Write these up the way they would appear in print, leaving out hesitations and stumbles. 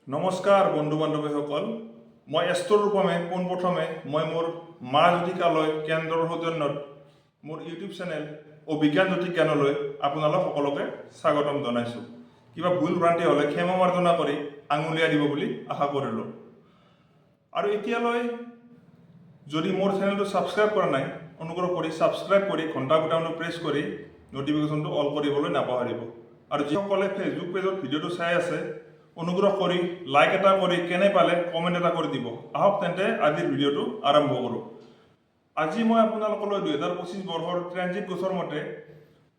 নমস্কাৰ বন্ধু বান্ধৱীসকল, মই এষ্টৰ ৰূপমে পোনপ্ৰথমে মই মোৰ মা জ্যোতিকালয় কেন্দ্ৰৰ সৌজন্যত মোৰ ইউটিউব চেনেল অভিজ্ঞান জ্যোতি জ্ঞানলৈ আপোনালোক সকলোকে স্বাগতম জনাইছোঁ। কিবা ভুল ভ্ৰান্তি হ'লে ক্ষমা মাৰ্জনা কৰি আঙুলিয়াই দিব বুলি আশা কৰিলোঁ। আৰু এতিয়ালৈ যদি মোৰ চেনেলটো ছাবস্ক্ৰাইব কৰা নাই, অনুগ্ৰহ কৰি ছাবস্ক্ৰাইব কৰি ঘণ্টা বুটামটো প্ৰেছ কৰি নটিফিকেশ্যনটো অল কৰিবলৈ নাপাহৰিব। আৰু যিসকলে ফেচবুক পেজত ভিডিঅ'টো চাই আছে, অনুগ্ৰহ কৰি লাইক এটা কৰি কেনে পালে কমেণ্ট এটা কৰি দিব। আহক তেন্তে আজিৰ ভিডিঅ'টো আৰম্ভ কৰোঁ। আজি মই আপোনালোকলৈ 2025 বৰ্ষৰ ট্ৰেনজিট গোচৰ মতে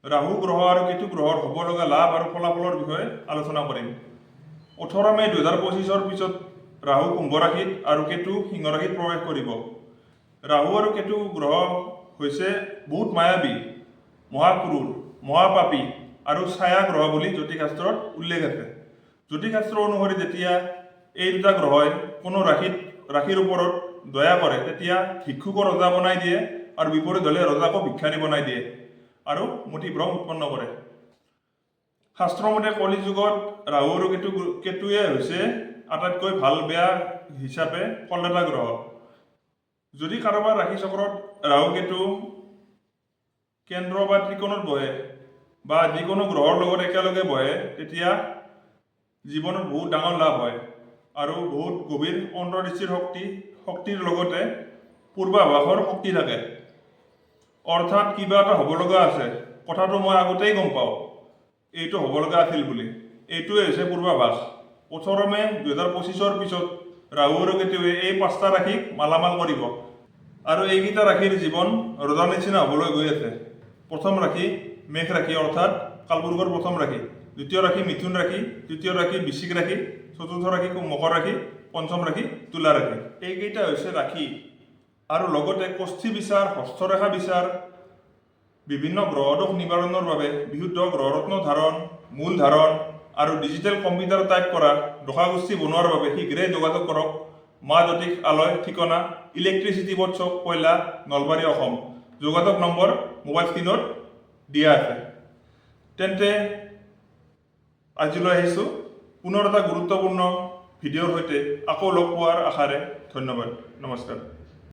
ৰাহু গ্ৰহ আৰু কেতু গ্ৰহৰ হ'ব লগা লাভ আৰু ফলাফলৰ বিষয়ে আলোচনা কৰিম। 18 মে 2025 পিছত ৰাহু কুম্ভ ৰাশিত আৰু কেতু সিংহ ৰাশিত প্ৰৱেশ কৰিব। ৰাহু আৰু কেতু গ্ৰহ হৈছে বহুত মায়াবী, মহাক্ৰূৰ, মহাপাপী আৰু ছায়া গ্ৰহ বুলি জ্যোতিষশাস্ত্ৰত উল্লেখ আছে। জ্যোতিষশাস্ত্ৰ অনুসৰি যেতিয়া এই দুটা গ্ৰহই কোনো ৰাশিৰ ওপৰত দয়া কৰে, তেতিয়া ভিক্ষুকৰ ৰজা বনাই দিয়ে আৰু বিপৰীত হ'লে ৰজাকো ভিক্ষাৰী বনাই দিয়ে আৰু মতিভ্ৰম উৎপন্ন কৰে। শাস্ত্ৰমতে কলি যুগত ৰাহু আৰু কেতুৱে হৈছে আটাইতকৈ ভাল বেয়া হিচাপে ফলদাতা গ্ৰহ। যদি কাৰোবাৰ ৰাশি চক্ৰত ৰাহু কেতু কেন্দ্ৰ বা ত্ৰিকোণত বহে বা যিকোনো গ্ৰহৰ লগত একেলগে বহে, তেতিয়া জীৱনত বহুত ডাঙৰ লাভ হয় আৰু বহুত গভীৰ অন্তৰ্দৃষ্টিৰ শক্তিৰ লগতে পূৰ্বাভাসৰ শক্তি থাকে। অৰ্থাৎ কিবা এটা হ'ব লগা আছে, কথাটো মই আগতেই গম পাওঁ এইটো হ'ব লগা আছিল বুলি। এইটোৱে হৈছে পূৰ্বাভাস। 18 মে 2025 পিছত ৰাহু আৰু কেতুৱে এই 5টা ৰাশিক মালামাল কৰিব আৰু এইকেইটা ৰাশিৰ জীৱন ৰজাৰ নিচিনা হ'বলৈ গৈ আছে। প্ৰথম ৰাশি মেঘ ৰাশি, অৰ্থাৎ কালপুৰুষৰ প্ৰথম ৰাশি। দ্বিতীয় ৰাশি মিথুন ৰাশি, তৃতীয় ৰাশি বৃশ্চিক ৰাশি, চতুৰ্থ ৰাশি মকৰ ৰাশি, পঞ্চম ৰাশি তুলা ৰাশি। এইকেইটা হৈছে ৰাশি। আৰু লগতে কষ্ঠী বিচাৰ, হস্তৰেখা বিচাৰ, বিভিন্ন গ্ৰহদোষ নিবাৰণৰ বাবে বিশুদ্ধ গ্ৰহৰত্ন ধাৰণ, মূল ধাৰণ আৰু ডিজিটেল কম্পিউটাৰ টাইপ কৰা দশাগোষ্ঠী বনোৱাৰ বাবে শীঘ্ৰেই যোগাযোগ কৰক। মা জ্যোতিষালয়, ঠিকনা ইলেক্ট্ৰিচিটি বোৰ্ড চক, কয়লা, নলবাৰী, অসম। যোগাযোগ নম্বৰ মোবাইল স্ক্ৰীণত দিয়া আছে। তেন্তে আজিলৈ আহিছোঁ। পুনৰ এটা গুৰুত্বপূৰ্ণ ভিডিঅ'ৰ সৈতে আকৌ লগ পোৱাৰ আশাৰে ধন্যবাদ। নমস্কাৰ।